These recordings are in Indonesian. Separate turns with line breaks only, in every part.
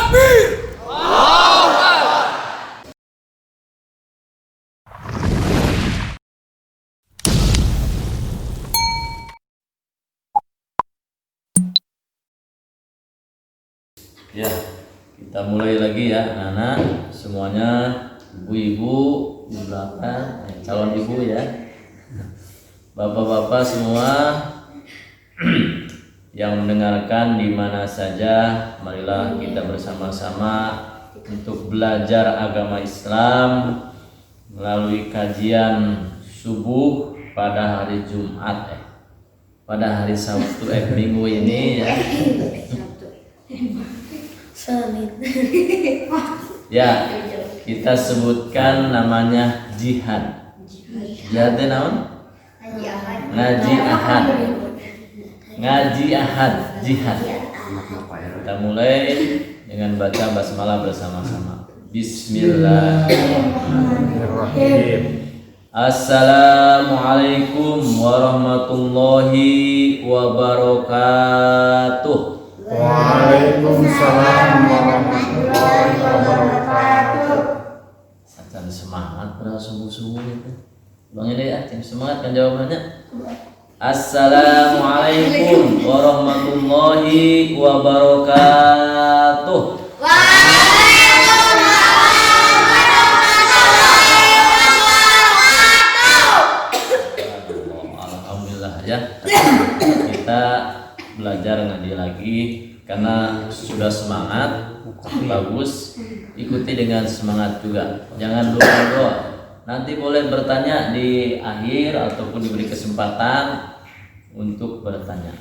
Ya, kita mulai lagi ya anak-anak semuanya, ibu-ibu di belakang, calon ibu ya, bapak-bapak semua yang mendengarkan di mana saja, marilah kita bersama-sama untuk belajar agama Islam melalui kajian subuh pada hari Jumat pada hari Sabtu minggu ini ya. Ya, kita sebutkan namanya jihad. Jihad naon? Ngaji ahad. Ngaji ahad, jihad. Kita mulai dengan baca basmalah bersama-sama. Bismillahirrahmanirrahim. Assalamualaikum warahmatullahi wabarakatuh.
Waalaikumsalam warahmatullahi wabarakatuh.
Sacan semangat pada sungguh-sungguh itu. Bang ini ya, tim semangat kan jawabannya. Assalamualaikum warahmatullahi wabarakatuh.
Waalaikumsalam warahmatullahi wabarakatuh.
Alhamdulillah ya. Kita belajar ngaji lagi karena sudah semangat, bagus, ikuti dengan semangat juga, jangan lupa doa. Nanti boleh bertanya di akhir ataupun diberi kesempatan untuk bertanya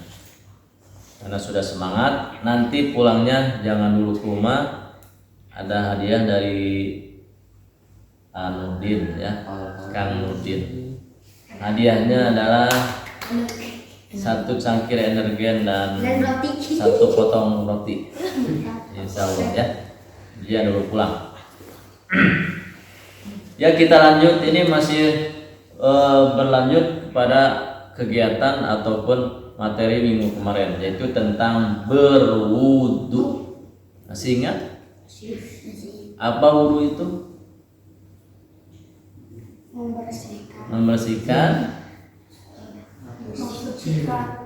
karena sudah semangat. Nanti pulangnya jangan dulu ke rumah, ada hadiah dari Anudin ya, Kang Nudin. Hadiahnya adalah 1 cangkir energen dan 1 potong roti. Insya Allah ya. Dia dulu pulang. Ya, kita lanjut. Ini masih berlanjut pada kegiatan ataupun materi minggu kemarin, yaitu tentang berwudu. Masih ingat? Apa wudu itu? Membersihkan,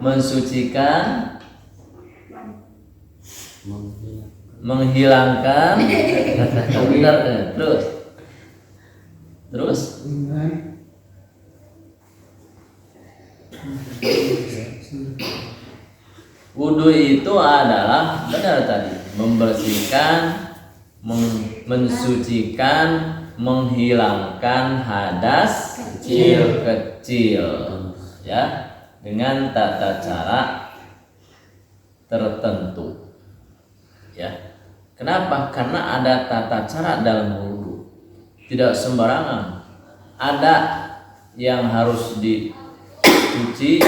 mensucikan, menghilangkan, terus wudu itu adalah benar tadi, membersihkan, mensucikan, menghilangkan hadas kecil ya, dengan tata cara tertentu ya. Kenapa? Karena ada tata cara dalam wudu, tidak sembarangan. Ada yang harus dicuci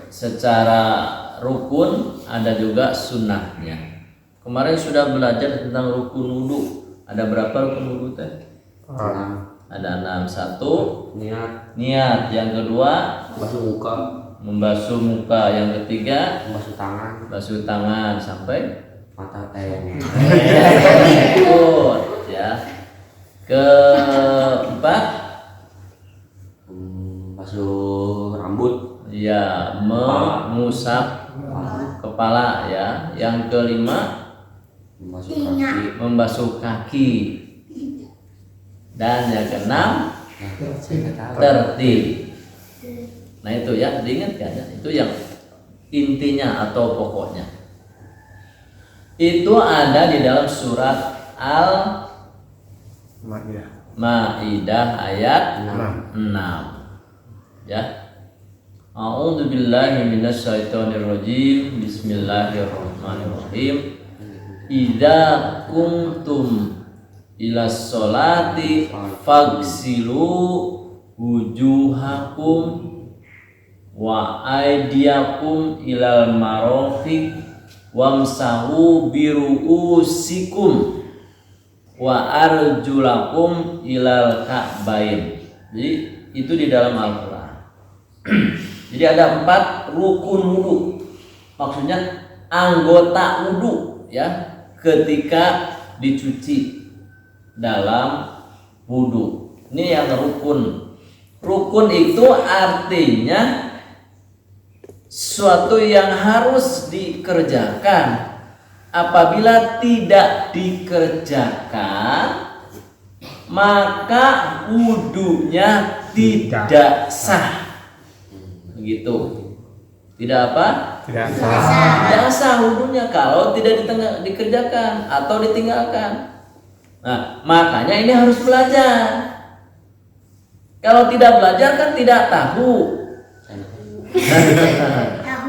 secara rukun, ada juga sunnahnya. Kemarin sudah belajar tentang rukun wudu. Ada berapa rukun wudu teh? Ada 6. 1 niat, yang kedua membasuh muka, yang ketiga basuh tangan sampai
mata teh.
Ikut ya. Keempat
basuh rambut,
ya, mengusap kepala ya. Yang kelima membasuh kaki. Dan yang keenam tertib. Nah itu ya, diingatkan ya. Itu yang intinya atau pokoknya. Itu ada di dalam surat Al-Maidah ayat 6. Ya. A'udzubillahi minasyaitonirrajim. Bismillahirrahmanirrahim. Idza kuntum ila sholati fagsilu wujuhakum wa aydiyakum ilal marafiq wamsahu biruusikum wa arjulakum ilal ka'bain. Jadi itu di dalam Al-Quran. Jadi ada 4 rukun wudu, maksudnya anggota wudu ya ketika dicuci dalam wudu. Ini yang rukun. Rukun itu artinya suatu yang harus dikerjakan. Apabila tidak dikerjakan, maka wudunya tidak sah. Begitu. Tidak apa?
Tidak
Tidak sah wudunya kalau tidak dikerjakan atau ditinggalkan. Nah, makanya ini harus belajar. Kalau tidak belajar kan tidak tahu.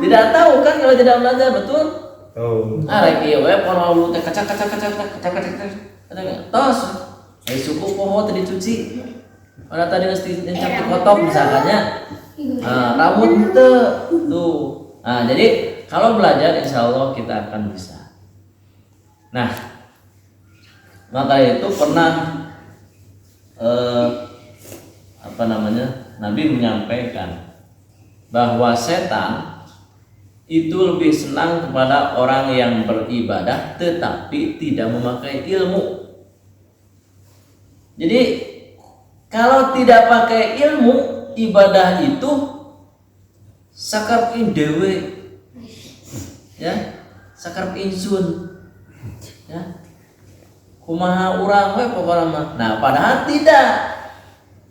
Tidak tahu kan kalau tidak belajar, betul? Rek ieu we pono teh kacak tos. Ai suku poho tadi dicuci. Pada tadi geus dicencak dikotok misalkannya. Rambut tuh. Nah, jadi kalau belajar insya Allah kita akan bisa. Nah, maka itu pernah Nabi menyampaikan bahwa setan itu lebih senang kepada orang yang beribadah tetapi tidak memakai ilmu. Jadi kalau tidak pakai ilmu, ibadah itu sakarep dewe, ya, sakarep insun, ya, kumaha urang we pokokna mah. Nah, padahal tidak,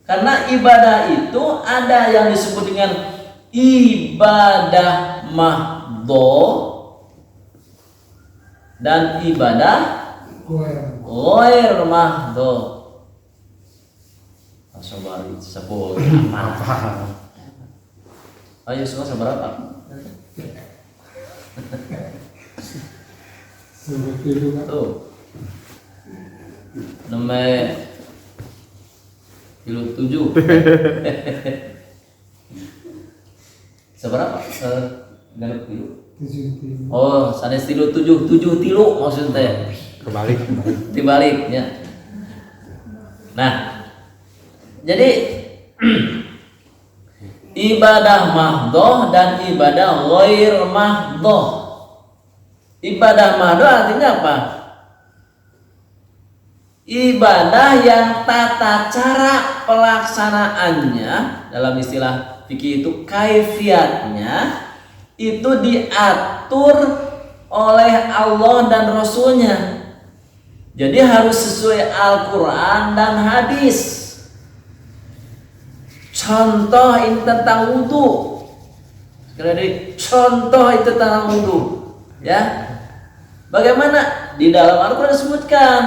karena ibadah itu ada yang disebut dengan ibadah mahdho dan ibadah ghair mahdho. Sabar sebut apa? Ayo semua sabar apa? Tuh. Nomor 7. Seberapa? Ganep tilu. Oh, sanes tilu 7 tilu maksudnya.
Kebalik.
Dibaliknya. Nah, jadi ibadah mahdhoh dan ibadah ghair mahdhoh. Ibadah mahdhoh artinya apa? Ibadah yang tata cara pelaksanaannya dalam istilah fikih itu kaifiatnya itu diatur oleh Allah dan Rasulnya. Jadi harus sesuai Al-Quran dan hadis. Contoh ini tentang wudhu. Sekali contoh itu tentang wudhu, ya. Bagaimana di dalam Al-Quran disebutkan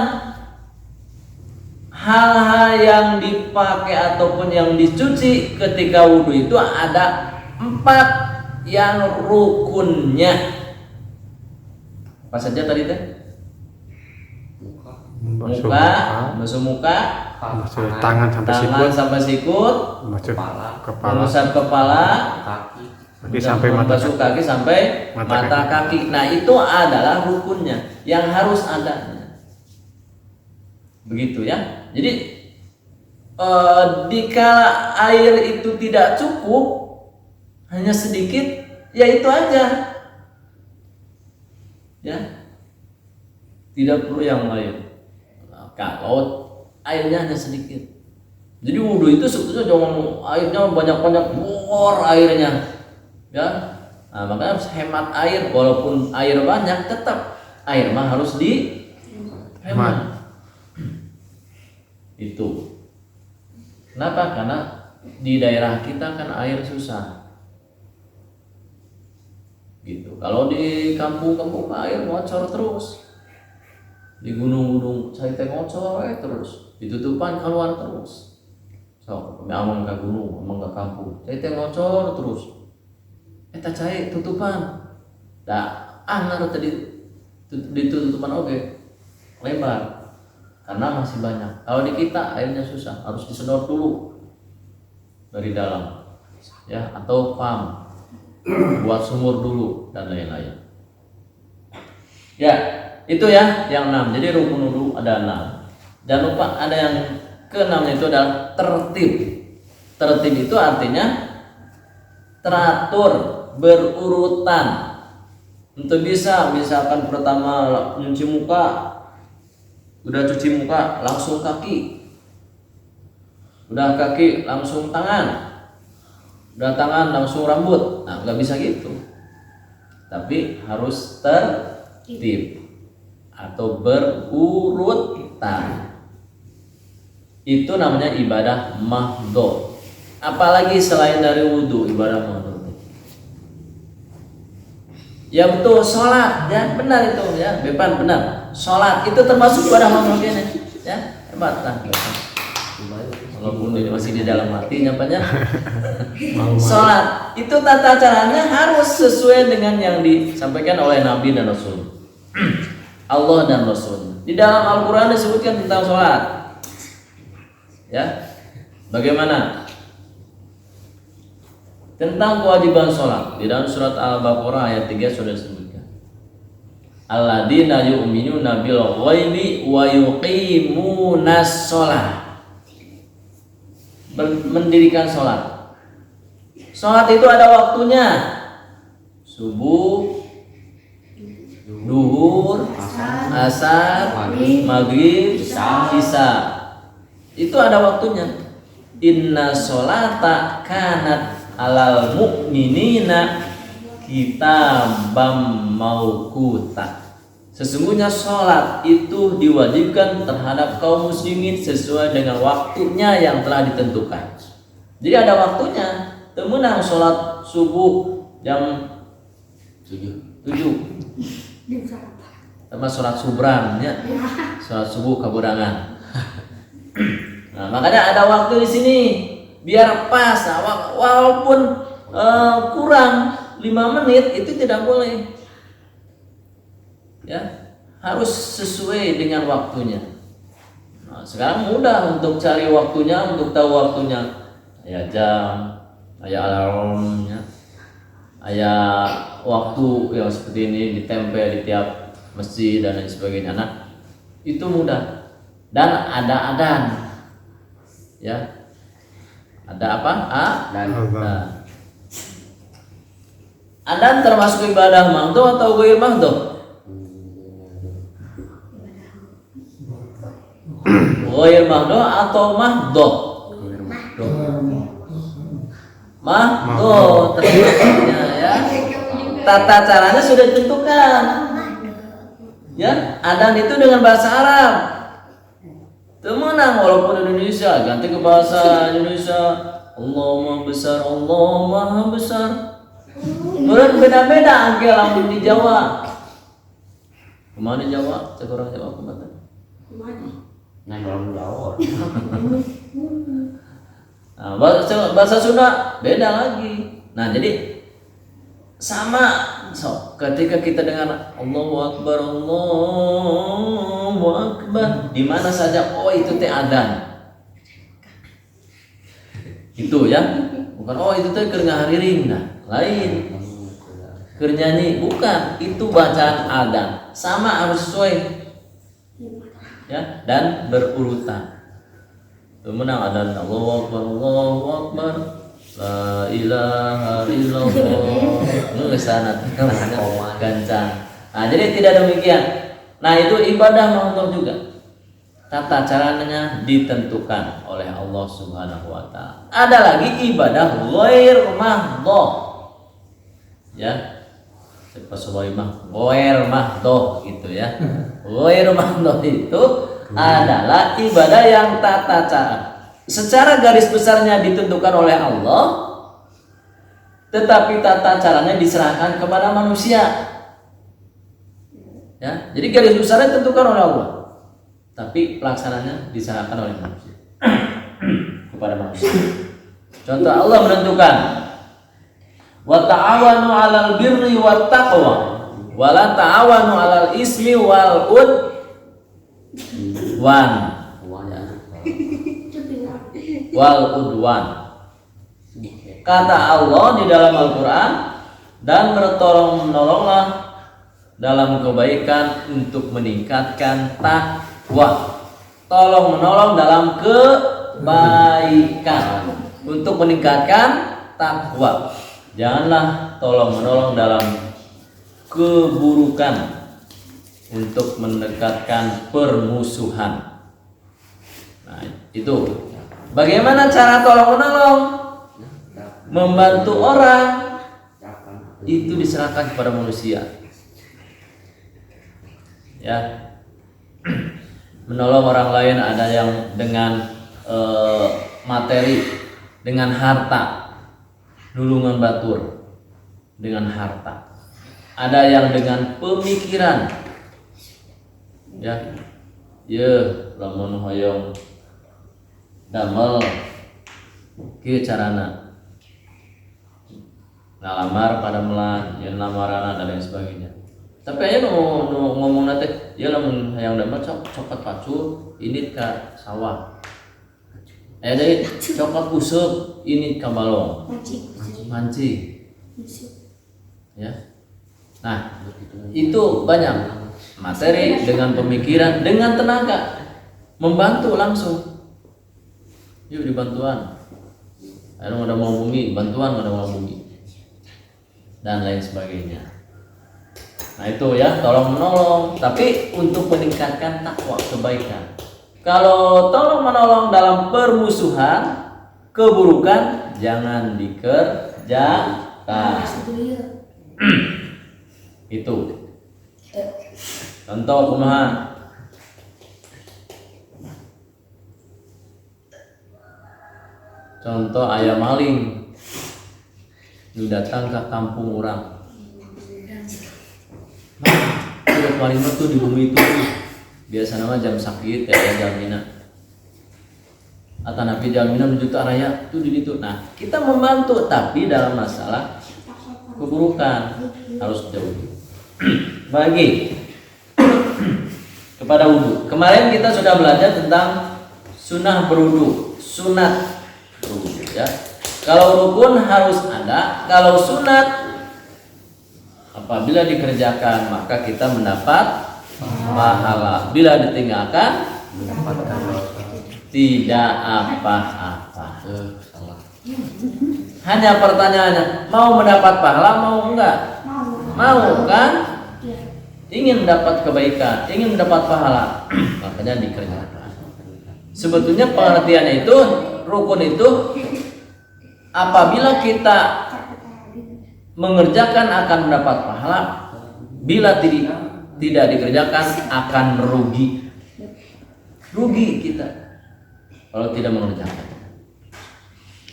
hal-hal yang dipakai ataupun yang dicuci ketika wudhu itu ada 4 yang rukunnya. Apa saja tadi teh? Muka, basuh muka,
Tangan
sampai sikut,
kepala,
urusan kepala,
kaki,
sampai mata
basuh kaki sampai mata kaki. Nah, itu adalah rukunnya yang harus ada. Begitu ya. Jadi dikala air itu tidak cukup, hanya sedikit, ya itu aja. Ya. Tidak perlu yang lain. Nah, kalau airnya hanya sedikit. Jadi wudhu itu sebetulnya jangan airnya banyak-banyak bor airnya. Ya. Nah, makanya harus hemat air, walaupun air banyak tetap air mah harus dihemat. Itu. Kenapa? Karena di daerah kita kan air susah. Gitu. Kalau di kampung-kampung air ngocor terus. Di gunung-gunung cai teh ngocor terus. Ditutupan keluar terus. So, amang ke gunung, amang ke kampung. Cai teh ngocor terus. Eta cai tutupan. Da anggar tadi ditutupan oke. Lebar. Karena masih banyak. Kalau di kita airnya susah, harus disedot dulu dari dalam, ya, atau pump, buat sumur dulu dan lain-lain. Ya, itu ya yang 6. Jadi rukun wudu ada 6. Jangan lupa ada yang ke-6 itu adalah tertib. Tertib itu artinya teratur, berurutan. Untuk bisa misalkan pertama nyuci muka, udah cuci muka langsung kaki, udah kaki langsung tangan, udah tangan langsung rambut. Nah, nggak bisa gitu, tapi harus tertib atau berurutan. Itu namanya ibadah mahdho. Apalagi selain dari wudhu, ibadah mahdho. Ya betul, sholat, ya benar itu, ya Bepan benar. Sholat itu termasuk ibadah mahdho ini, ya hebat lah. Walaupun ini masih di dalam hati nyapanya. Sholat itu tata caranya harus sesuai dengan yang disampaikan oleh Nabi dan Rasul. Allah dan Rasul. Di dalam Al-Quran disebutkan tentang sholat. Ya, bagaimana? Tentang kewajiban sholat di dalam surat Al-Baqarah ayat 3 sudah disebutkan. Alladzina yu'minuna bil ghaibi wa yuqimunas sholat. Mendirikan sholat. Sholat itu ada waktunya. Subuh, duhur, asar, maghrib, isya. Itu ada waktunya. Inna sholata kanat alal mu'minina kitabam mauquta. Sesungguhnya sholat itu diwajibkan terhadap kaum muslimin sesuai dengan waktunya yang telah ditentukan. Jadi ada waktunya. Temenang sholat subuh jam 7 sama sholat subran ya. Sholat subuh kaburangan. Nah, makanya ada waktu di sini biar pas. Nah, walaupun kurang 5 menit itu tidak boleh. Ya, harus sesuai dengan waktunya. Nah, sekarang mudah untuk cari waktunya, untuk tahu waktunya. Ya jam, ya alarmnya, ya waktu yang seperti ini ditempel di tiap masjid dan lain sebagainya. Nah, itu mudah. Dan ada adan. Ya, ada apa? Nah. Adan termasuk ibadah mahdho atau ghair mahdho? Ghair mahdho atau mahdho? Mahdho termasuknya ya. Tata caranya sudah ditentukan. Ya, adan itu dengan bahasa Arab. Temenang walaupun Indonesia ganti ke bahasa Indonesia. Allah Maha Besar, Allah Maha Besar. Berbeda-beda angkel lamun di Jawa. Kemana Jawa? Cek orang Jawa kemana?
Nang orang Jawa.
Nah, bahasa Sunda beda lagi. Nah, jadi sama. So, ketika kita dengar Allahu Akbar, Allahu Akbar, di mana saja itu teh adzan. Itu ya. Bukan itu teh keur ngahariring. Nah, lain. Keur nyanyi bukan, itu bacaan adzan. Sama harus sesuai. Ya, dan berurutan. Menang adzan Allahu Akbar, Allahu Akbar. La ilaha illallah. Ngesanat gancang. Nah, jadi tidak demikian. Nah, itu ibadah mahdho juga. Tata caranya ditentukan oleh Allah Subhanahu wa taala. Ada lagi ibadah ghair mahdho. Ya. Sesuai ghair mahdho gitu ya. Ghair mahdho itu adalah ibadah yang tata cara secara garis besarnya ditentukan oleh Allah, tetapi tata caranya diserahkan kepada manusia. Ya, jadi garis besarnya ditentukan oleh Allah, tapi pelaksananya diserahkan oleh manusia kepada manusia. Contoh, Allah menentukan wa ta'awanu 'alal birri wat taqwa wa la ta'awanu 'alal ismi wal udwan wal udwan. Kata Allah di dalam Al-Quran, dan bertolong-menolonglah dalam kebaikan untuk meningkatkan takwa. Tolong menolong dalam kebaikan untuk meningkatkan takwa. Janganlah tolong menolong dalam keburukan, untuk mendekatkan permusuhan. Nah, itu. Bagaimana cara tolong menolong? Membantu orang itu diserahkan kepada manusia. Ya. Menolong orang lain ada yang dengan materi, dengan harta, nulungan batur dengan harta. Ada yang dengan pemikiran. Ya. Ya, lamun hoyong damel kieu carana. Ngalamar pada melan, yang lamaran dan lain sebagainya. Tapi aya nu ngomongna teh, ya lamun hayang damel cokot pacul, ini ka sawah. Aya deui cokot busuk, ini ka balong. Mancing. Ya. Nah, itu banyak materi dengan pemikiran, dengan tenaga, membantu langsung. Yuk dibantuan. Ayo ada mau bumi, bantuan ada mau bumi, dan lain sebagainya. Nah itu ya, tolong menolong, tapi untuk meningkatkan takwa kebaikan. Kalau tolong menolong dalam permusuhan, keburukan, jangan dikerjakan. Itu contoh kumaha. Contoh ayam maling nu datang ke kampung orang. Nah, maling tuh di bumi itu biasa nama jam sakit ya jamina. Atanapi jamina menuju ke araya tuh di situ. Nah, kita membantu tapi dalam masalah keburukan harus jauhi. Bagi kepada wudu. Kemarin kita sudah belajar tentang sunnah berwudu, sunat berwudu ya. Kalau rukun harus ada, kalau sunat apabila dikerjakan maka kita mendapat pahala. Bila ditinggalkan tidak apa-apa. Hanya pertanyaannya, mau mendapat pahala mau enggak? Mau kan? Ingin mendapat kebaikan, ingin mendapat pahala, makanya dikerjakan. Sebetulnya pengertiannya itu, rukun itu apabila kita mengerjakan akan mendapat pahala, bila tidak dikerjakan akan merugi. Rugi kita kalau tidak mengerjakan.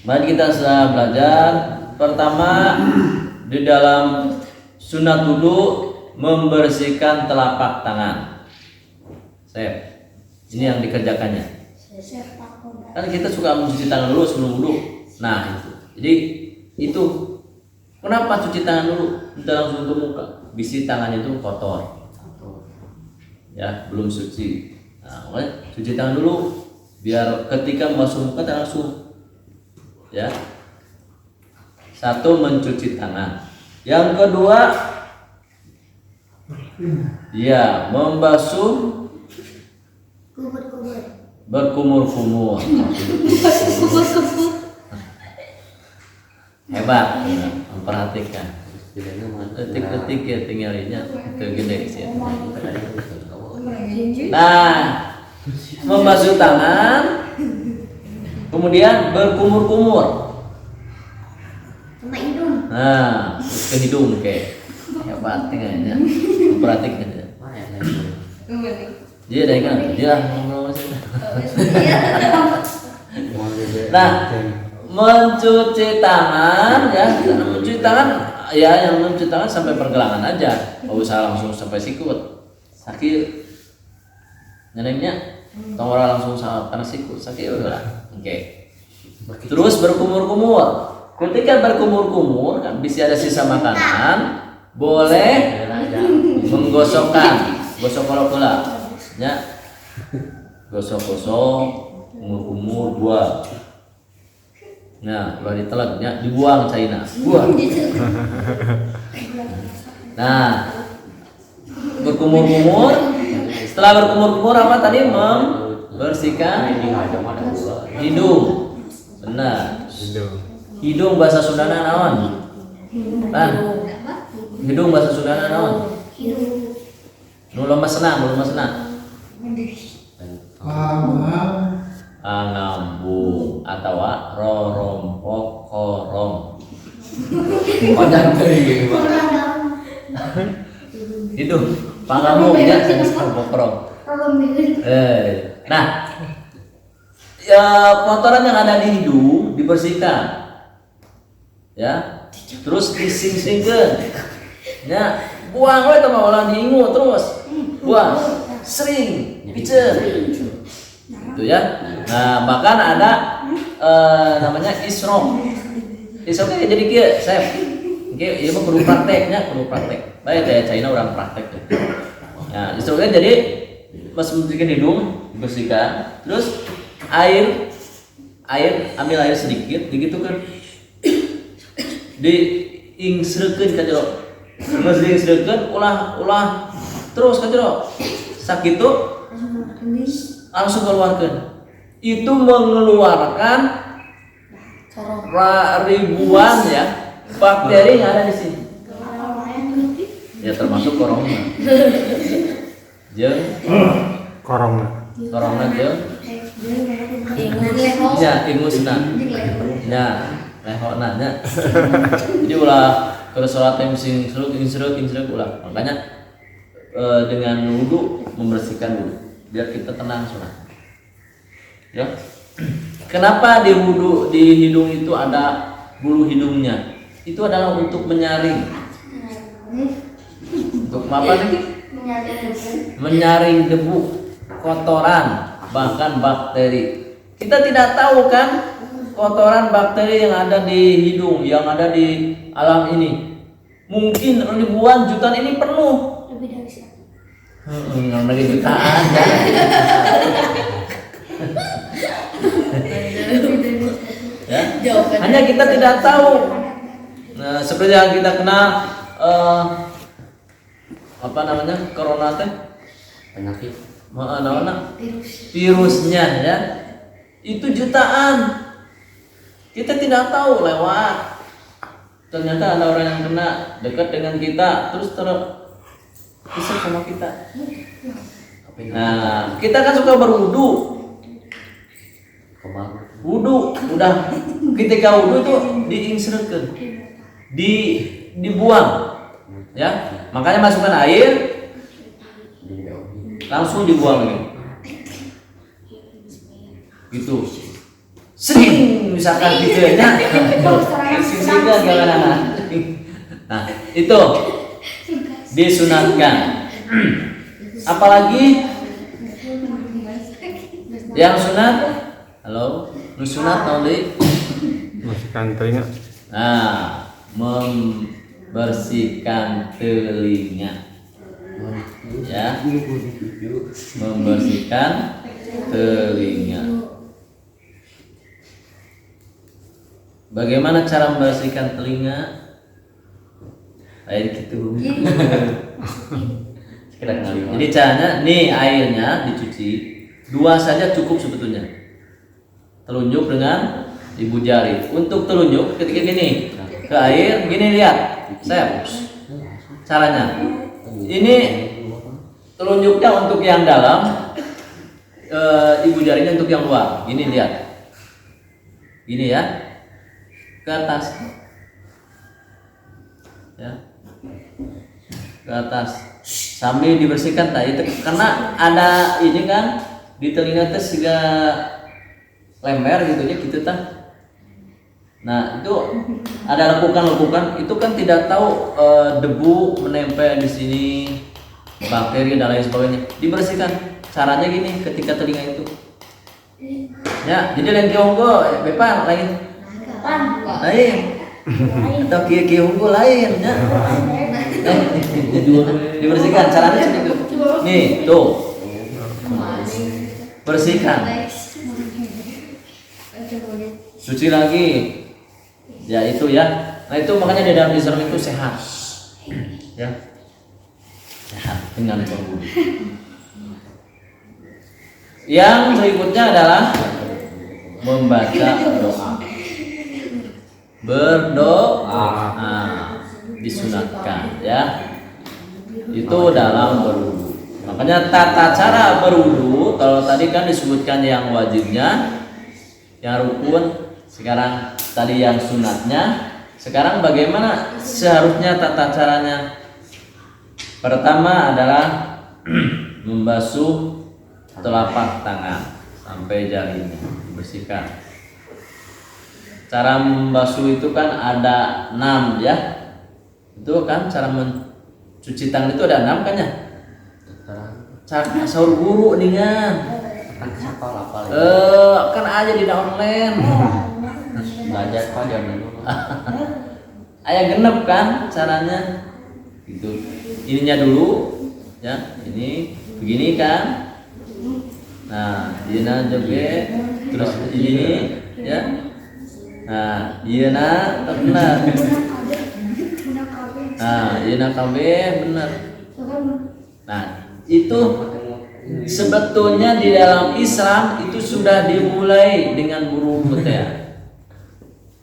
Mari kita sudah belajar. Pertama, di dalam sunat wudu membersihkan telapak tangan. Ini yang dikerjakannya. Kan kita suka mencuci tangan dulu sebelum wudu. Nah itu. Jadi itu kenapa cuci tangan dulu? Kita langsung ke muka. Bisi tangannya itu kotor. Ya belum suci. Nah, cuci tangan dulu biar ketika masuk muka langsung. Ya. Satu, mencuci tangan. Yang kedua, ya membasuh berkumur-kumur. Hebat, memperhatikan. Detik-detik ya tinggalinnya kegede sih. Nah, membasuh tangan, kemudian berkumur-kumur. Nah, ke hidung kayak hebat tinggalnya, memperhatikan ya. Dia dari kan, dia ngomong sih. Nah, mencuci tangan ya, mencuci tangan ya, yang mencuci tangan sampai pergelangan aja, nggak usah langsung sampai sikut. Sakit, nyenengnya, tong orang langsung karena sikut, sakit udah. Oke. Terus berkumur-kumur. Ketika berkumur-kumur, kan bisa ada sisa makanan, boleh menggosokkan, gosok kolak ya, gosok-gosok, kumur-kumur, buang. Nah, kalau ditelan, ya, dibuang China, buang. Nah, berkumur-kumur. Setelah berkumur-kumur apa tadi? Membersihkan hidung. Benar. Hidung bahasa Sundana naon? Nah, Hidung bahasa Sundana naon? Nu lemesna. Ngambung atau rorompok korong.
Padahal teuing Pak.
Hidung pangambungnya rorompok korong. Nah, ya kotoran yang ada di hidung dibersihkan. Ya. Terus dising-singkeun. Ya, buang we teh ulah diingu terus. Buang. Sering, piceun. Gitu ya. Nah, bahkan ada namanya isrok. Isroknya jadi kieu, saya. Oke, ieu mah kudu prakteknya, Baik teh China orang praktek tuh. Nah, isroknya jadi pas membersihkan hidung, dibersihkan. Terus air ambil air sedikit, digitukeun. Diingsreukeun ka jero. Geus diingsreukeun ulah terus ka jero. Sakitu langsung keluarkan. Itu mengeluarkan ribuan ya bakteri yang ada di sini. Ya termasuk corona. Jeung
Korongna.
jeung ya ingusna. Ya, lehona nya. Jadi ulah kalau salat teh sing seruk ulah. Makanya dengan wudu membersihkan dulu biar kita tenang sunat. Ya. Kenapa di wudu di hidung itu ada bulu hidungnya? Itu adalah untuk menyaring. Untuk apa nih? Menyaring debu, kotoran, bahkan bakteri. Kita tidak tahu kan kotoran bakteri yang ada di hidung, yang ada di alam ini. Mungkin ribuan jutaan ini penuh.
Lebih dari 100.
Lagi jutaan ya. Ya. Hanya kita tidak tahu. Nah, seperti yang kita kenal apa namanya? Corona teh
Penyakit.
Virusnya ya. Itu jutaan. Kita tidak tahu lewat. Ternyata ada orang yang kena dekat dengan kita terus bisa sama kita. Nah, kita kan suka berwudu. Wudu udah ketika wudu itu diingsreukeun. Dibuang. Ya. Makanya masukkan air langsung dibuang lagi. Gitu. Sering misalkan gitu ya. Sering jangan. Nah, itu disunatkan. Apalagi yang sunat, halo, sunat naon deui?
Bersihkan telinga.
Nah, membersihkan telinga. Ya, membersihkan telinga. Bagaimana cara membersihkan telinga? Air gitu. Jadi caranya, nih airnya dicuci 2 saja cukup sebetulnya. Telunjuk dengan ibu jari. Untuk telunjuk ketika gini ke air, gini lihat, saya caranya. Ini telunjuknya untuk yang dalam, ibu jarinya untuk yang luar. Gini lihat, gini ya, ke atas, ya, ke atas. Sambil dibersihkan tadi karena ada ini kan di telinga teh siga lember gitu ya gitu tah. Nah, itu ada lekukan itu kan tidak tahu debu menempel di sini, bakteri dan lain sebagainya. Dibersihkan. Caranya gini ketika telinga itu. Ya, jadi lain kionggo bepan lain. Lain. Atau kionggo lain ya. Dibersihkan caranya seperti itu. Nih, tuh. Bersihkan. Cuci lagi. Ya itu ya. Nah, itu makanya di dalam Islam itu sehat. Ya. Sehat dengan berwudu. Yang berikutnya adalah membaca doa. Berdoa. Nah, disunatkan ya. Itu dalam berwudu. Makanya tata cara berwudu, kalau tadi kan disebutkan yang wajibnya, yang rukun, sekarang tadi yang sunatnya. Sekarang bagaimana seharusnya tata caranya? Pertama adalah membasuh telapak tangan sampai jarinya, dibersihkan. Cara membasuh itu kan ada 6 ya. Itu kan cara mencuci tangan itu ada 6 kan ya? Cara sahur guru dengan kan aja di online.
Belajar pada dulu.
Ayah genep kan caranya. Gitu. Ininya dulu ya. Ini begini kan. Nah, ina joget terus ini ya. Nah, ina benar. Nah, ina KB benar. Nah, itu sebetulnya di dalam Islam itu sudah dimulai dengan berwudu ya.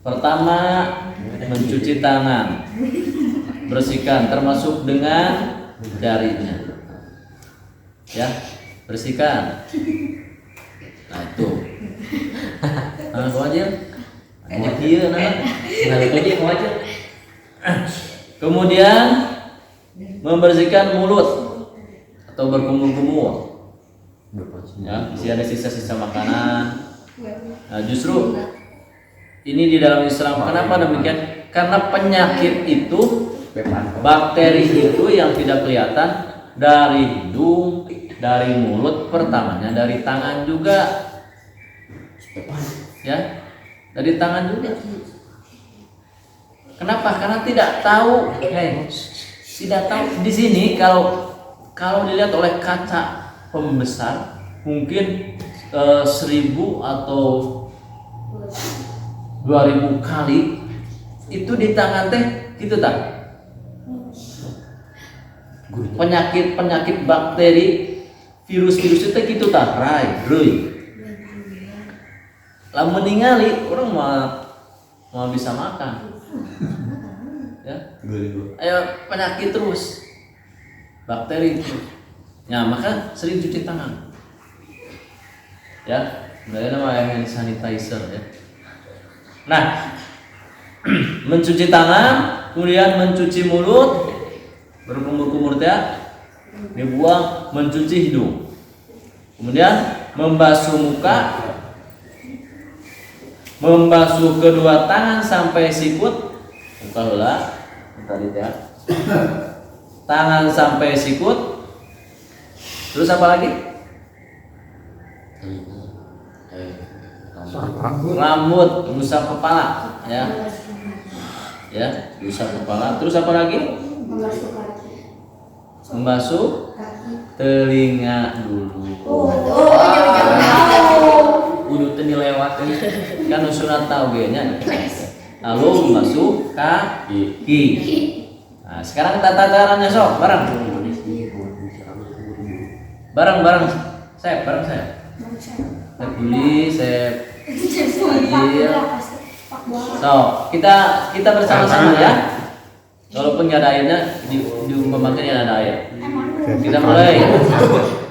Pertama mencuci tangan, bersihkan termasuk dengan jarinya. Ya, bersihkan. Nah, itu. Nah, wajib. Iya, nah. Wajib. Kemudian membersihkan mulut atau berkumur-kumur. Ya, masih ada sisa-sisa makanan. Nah, justru ini di dalam Islam kenapa demikian? Karena penyakit itu, bakteri itu yang tidak kelihatan dari hidung, dari mulut, pertamanya dari tangan juga. Ya, dari tangan juga. Kenapa? Karena tidak tahu. Tidak tahu. Di sini kalau dilihat oleh kaca pembesar mungkin 1000 atau 2000 kali itu di tangan teh gitu tak? Penyakit bakteri, virus-virus itu gitu tak? Rai. Lah meninggali orang mau bisa makan. Ya. Ayo penyakit terus. Bakteri terus. Ya, maka sering cuci tangan. Ya, namanya hand sanitizer ya. Nah, mencuci tangan, kemudian mencuci mulut, berkumur-kumur ya, dibuang, mencuci hidung, kemudian membasuh muka, membasuh kedua tangan sampai sikut, muka lah, tadi ya, tangan sampai sikut, terus apa lagi? Rambut, usap kepala, ya, usap kepala. Terus apa lagi? Membasuh telinga dulu. Udah tadi lewat kan sunat tauhidnya. Lalu membasuh kaki. Nah, sekarang tata caranya sok bareng. Bareng. Saya. Saya beli, saya Adil. So, kita bersama-sama ya. Walaupun nggak ada airnya, di umpamakan ada air. Kita mulai.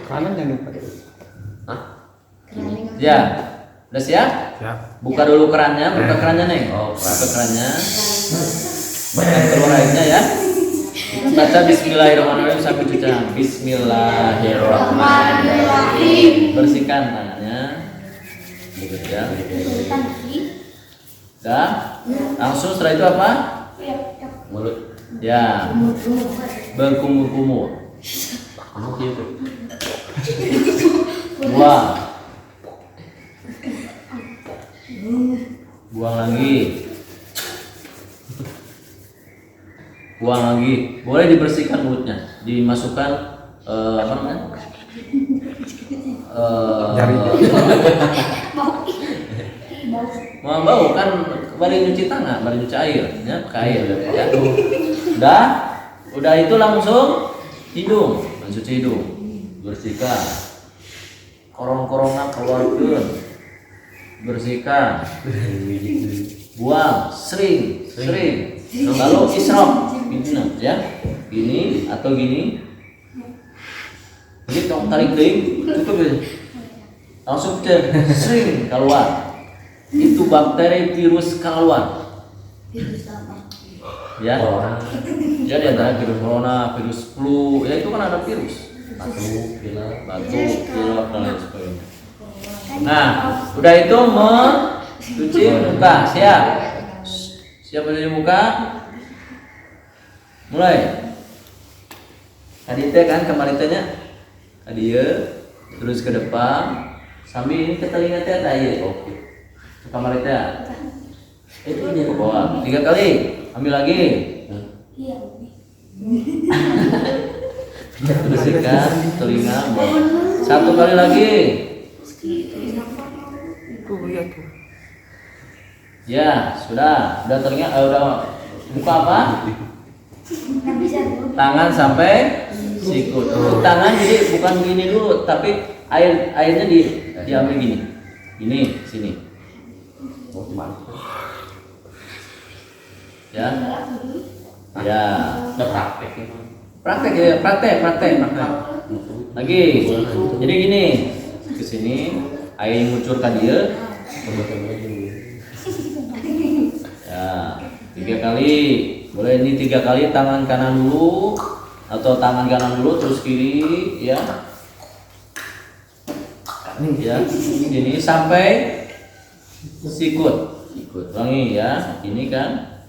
Kanan jangan lupa.
Ya, udah siap?
Siap.
Buka dulu kerannya, buka kerannya nih. Buka kerannya. Keluar airnya ya. Baca Bismillahirrahmanirrahim sampai cuci tangan. Bismillahirrahmanirrahim. Bersihkan tangannya. Ya. Dah. Langsung setelah itu apa? Mulut. Ya. Berkumur-kumur. Buang. Buang lagi. Boleh dibersihkan mulutnya, dimasukkan apa namanya?
Jari.
Mau bau kan baru nyuci tangan, baru nyuci air, ya, pakai air. Ya. Udah itu langsung hidung, mencuci hidung, bersihkan. Korong-korongan keluarkan, bersihkan. Buang, sering. Lalu israf gini nah, ya. Gini atau gini. Jadi tong tarik deui, cukup ya. Langsung sering keluar. Itu bakteri virus keluar. Ya. Jadi ada virus corona, virus flu, ya itu kan ada virus. Batuk, pilek, dan lain sebagainya. Nah, udah itu mencuci muka, siap. Siap mencuci muka. Mulai. Tadi teh kan kemarin tehnya. Tadi ya, terus ke depan. Sambil ini ke telinga teh ada ya. Oke. Kemarin teh. Itu dia ke bawah. 3 kali. Ambil lagi.
Iya.
Bersihkan telinga. 1 kali lagi. Ya, sudah. Udah telinga, udah muka apa? Tangan sampai sikut. Tangan jadi bukan gini dulu, tapi airnya diambil gini. Gini, sini. Ya. Ya. Praktek ya, praktek. Lagi. Jadi gini. Ke sini, air ngucur ka dieu. Ya, 3 kali. Boleh ini 3 kali tangan kanan dulu atau tangan kanan dulu terus kiri ya. Ya, ini sampai sikut. Ulangi ya. Ini kan.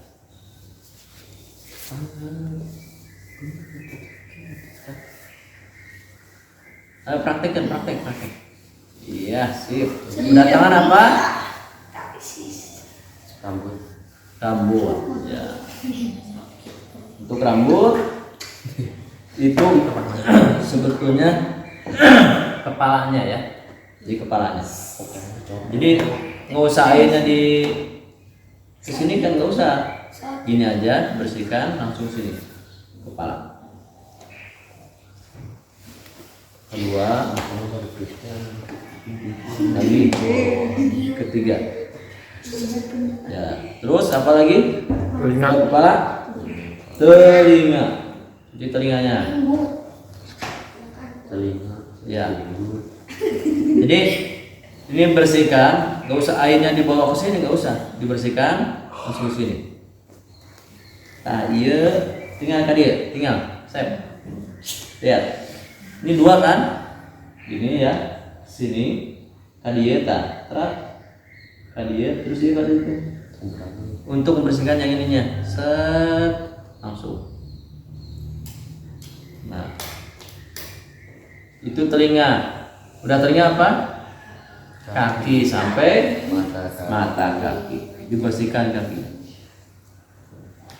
Ayo praktek. Iya, sip. Udah tangan apa? Rambut. Ya. Untuk rambut itu sebetulnya kepalanya ya. Di kepalanya. Jadi nggak usah airnya di kesini kan nggak usah. Gini aja bersihkan langsung sini kepala. Kedua, lagi ketiga. Ya, terus apa lagi?
Telinga.
Kepala, telinga. Cuci telinganya. Ya. Jadi ini bersihkan, nggak usah airnya dibawa ke sini, nggak usah, dibersihkan langsung sini. Nah, iya, tinggal sep. Lihat, ini 2 kan? Gini ya, sini, kadieu tak, kadieu, terus dia kadieu itu. Untuk membersihkan yang ininya, set, langsung. Nah, itu telinga. Udah telinga apa? Kaki sampai mata kaki. Dibersihkan kaki.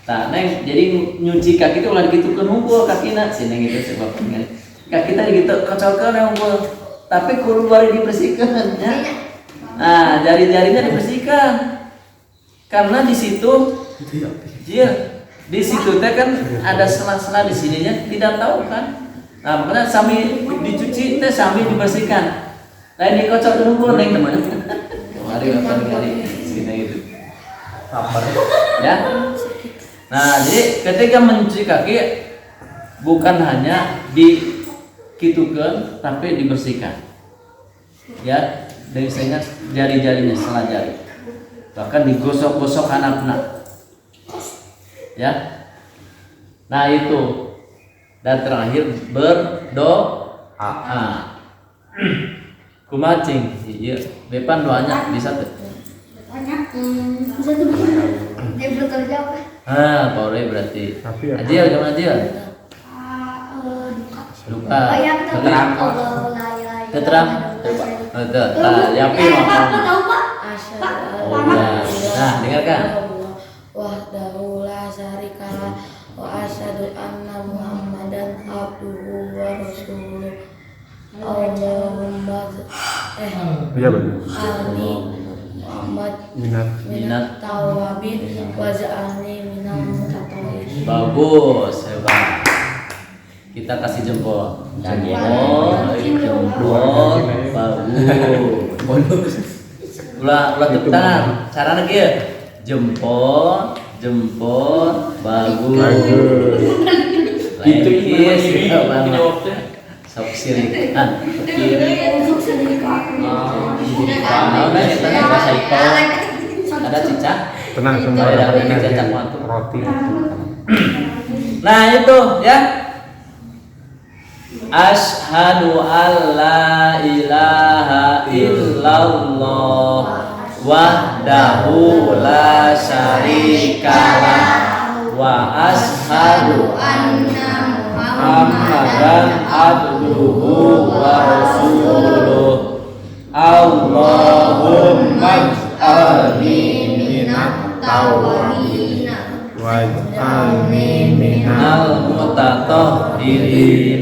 Nah, neng, jadi nyuci kaki itu ulah gitu kan hunkul kaki nak sini gitu sebabnya. Kaki tadi gitu kocokan yang hunkul. Tapi kudu bari dibersihkan ya. Nah, jari-jarinya dibersihkan. Karena di situ iya, di situ teh kan ada sela-sela di sininya tidak tahu kan. Nah, makanya sambil dicuci teh sambil dibersihkan. Lain dikocok dulu neng teman. Mari sini gitu. Ya. Nah, jadi ketika mencuci kaki bukan hanya dikitukan tapi dibersihkan. Ya, dari sehingga jari-jarinya sela jari. Bahkan digosok-gosok anak-anak. Ya. Nah, itu. Dan terakhir berdoa. Kumacing, iya. Depan doanya bisa tuh.
Banyak. Bisa tuh. Dia bekerja apa?
Paulai berarti.
Tapi ya.
Ajil, gimana Ajil? Duka.
Keterang.
Keterang. Yakin
Apa tahu Pak?
Nah, dengarkan.
Wahdahu la syarikalah wa asyhadu anna Muhammadan abduhu wa rasuluh. Allahumma
Iya benar.
ani Muhammad
Minat.
tawabin wa ja'alni minal mutatahhirin.
Bagus, hebat. Kita kasih jempol. Jempol. Bagus. Ulah tekan. Cara lagi ya. Jempol, jempol bagus.
Itu
Lengkis
ini jawabnya.
sok sirikan kiri.
Untuk sedekah.
Nah, udah kita bahasa Iko. Ada cicak.
Tenang semua.
Ada cicak waktu.
Roti.
Nah itu ya. Asyhadu alla ilaha illallah wahdahu la syarikalah wa asyhadu anna Muhammadan abduhu wa rasuluh. Allahumma ij'alni minat tawwabin
Waj'alni
minal mutatahhirin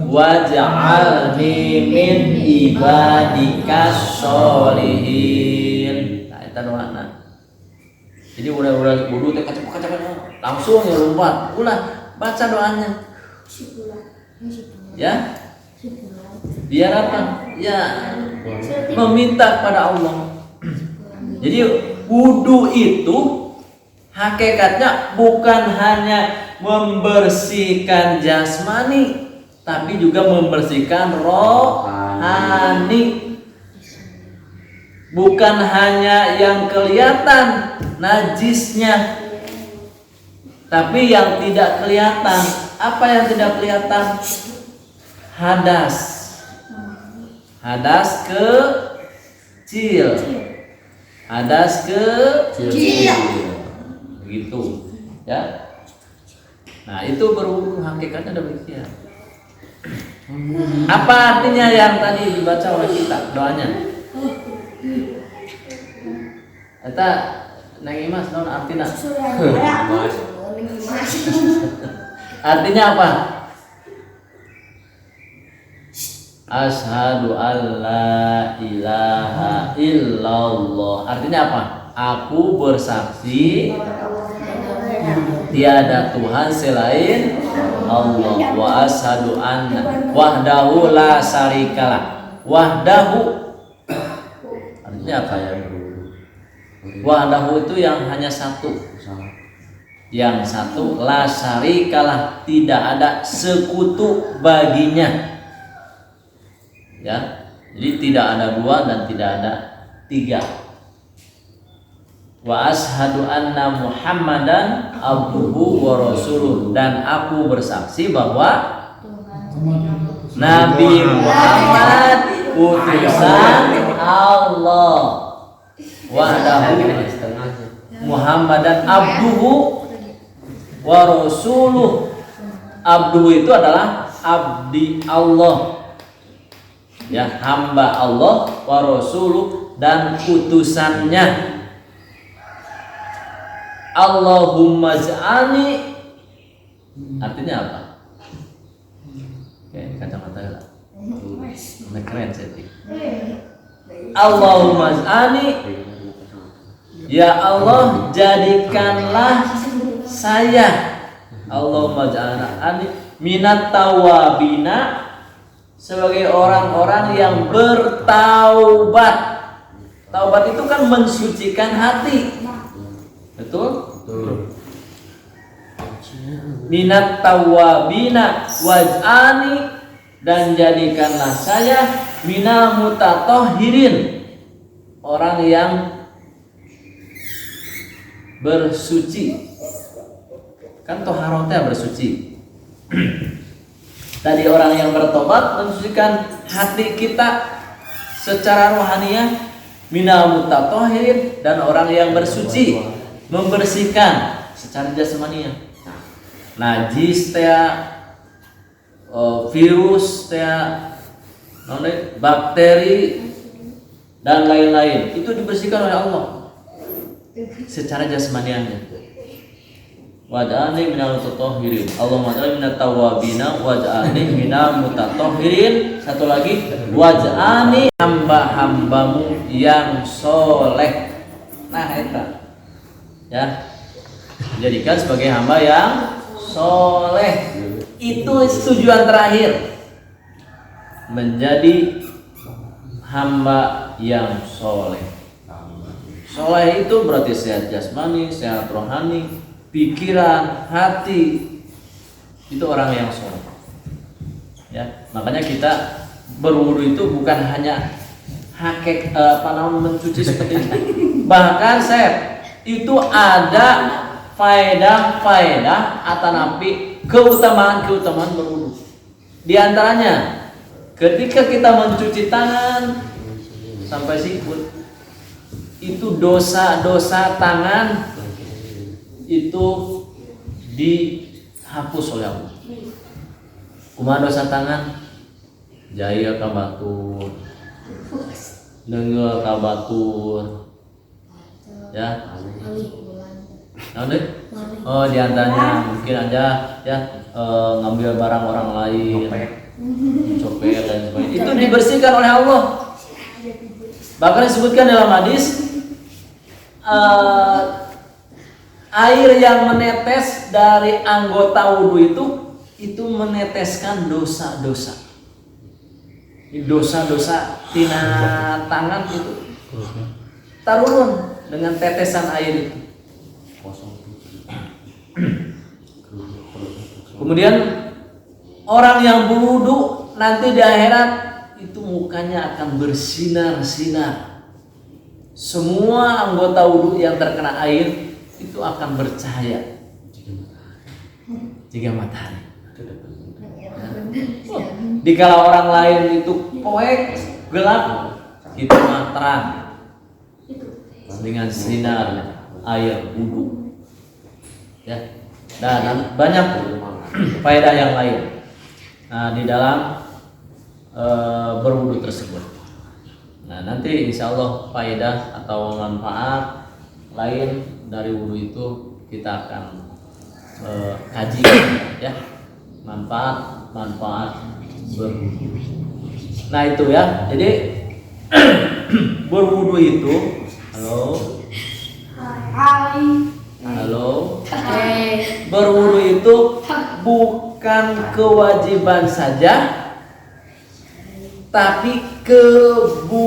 waj'alni min ibadikas sholihin. Nah, itu doana. Jadi udah wudu teh kacap langsung ya lompat. Ulah baca doanya. Ya. Biar apa? Ya meminta kepada Allah. Jadi wudu itu hakikatnya bukan hanya membersihkan jasmani, tapi juga membersihkan rohani. Bukan hanya yang kelihatan najisnya, tapi yang tidak kelihatan. Apa yang tidak kelihatan? Hadas. Hadas kecil. Hadas kecil. Begitu, ya. Nah, itu berwudu hakikatnya demikian. Apa artinya yang tadi dibaca oleh kita doanya? Eta Neng Imas naon artina? Artinya apa? Asyhadu alla ilaha illallah. Artinya apa? Aku bersaksi tiada Tuhan selain Allah wa asyhadu anna wahdahu la syarikalah. Wahdahu artinya apa ya? Wahdahu itu yang hanya satu. Yang satu, la syarikalah, tidak ada sekutu baginya. Ya. Jadi tidak ada dua dan tidak ada tiga. Wa asyhadu anna Muhammadan abduhu wa rasuluh, dan aku bersaksi bahwa Nabi Muhammad utusan Allah. Wahdahu Muhammadan abduhu wa rasuluh. Abduhu itu adalah abdi Allah, ya, hamba Allah, wa rasuluh, dan utusannya. Allahumma ij'alni artinya apa? Oke, kacamata ya. Keren setting. Allahumma ij'alni, ya Allah jadikanlah saya, Allahumma ij'alni minat tawabina, sebagai orang-orang yang bertaubat. Taubat itu kan mensucikan hati. Betul? Minat tawabina waj'ani, dan jadikanlah saya minal mutatahhirin, orang yang bersuci. Kan toharotnya bersuci. Tadi orang yang bertobat mensucikan hati kita secara rohaniah, minal mutatahhirin, dan orang yang bersuci membersihkan secara jasmaniah. Najis teh, virus teh, bakteri dan lain-lain itu dibersihkan oleh Allah secara jasmaniahnya. Waj'alni minal mutatahhirin. Allahumma ij'alni minat tawwabina waj'alni minal mutatahhirin. Satu lagi, waj'alni hamba-hambamu yang soleh. Nah, itu ya, jadikan sebagai hamba yang soleh. Itu tujuan terakhir, menjadi hamba yang soleh. Soleh itu berarti sehat jasmani, sehat rohani, pikiran, hati. Itu orang yang soleh. Ya, makanya kita berwudu itu bukan hanya mencuci seperti itu. Bahkan itu ada faedah atau napi keutamaan berwudu. Di antaranya ketika kita mencuci tangan sampai sikut, itu dosa-dosa tangan itu dihapus oleh Allah. Kumaha dosa tangan? Jaya ka batur, neungeul ka batur, ya. Oh, diantaranya mungkin aja ya ngambil barang orang lain, copet dan sebagainya. Itu dibersihkan oleh Allah. Bahkan disebutkan dalam hadis air yang menetes dari anggota wudhu itu meneteskan dosa-dosa. Dosa-dosa tina tangan itu tarurun dengan tetesan air itu. Kemudian orang yang berwudu nanti di akhirat itu mukanya akan bersinar-sinar. Semua anggota wudu yang terkena air itu akan bercahaya jika matahari. Dikala orang lain itu poek gelap, kita terang dengan sinar air wudu. Ya, dan banyak faedah yang lain di dalam berwudu tersebut. Nah, nanti insya Allah faedah atau manfaat lain dari wudu itu kita akan kaji, ya, manfaat berwudu. Nah itu ya, jadi berwudu itu, halo, berwudu itu bukan kewajiban saja, tapi kebutuhan.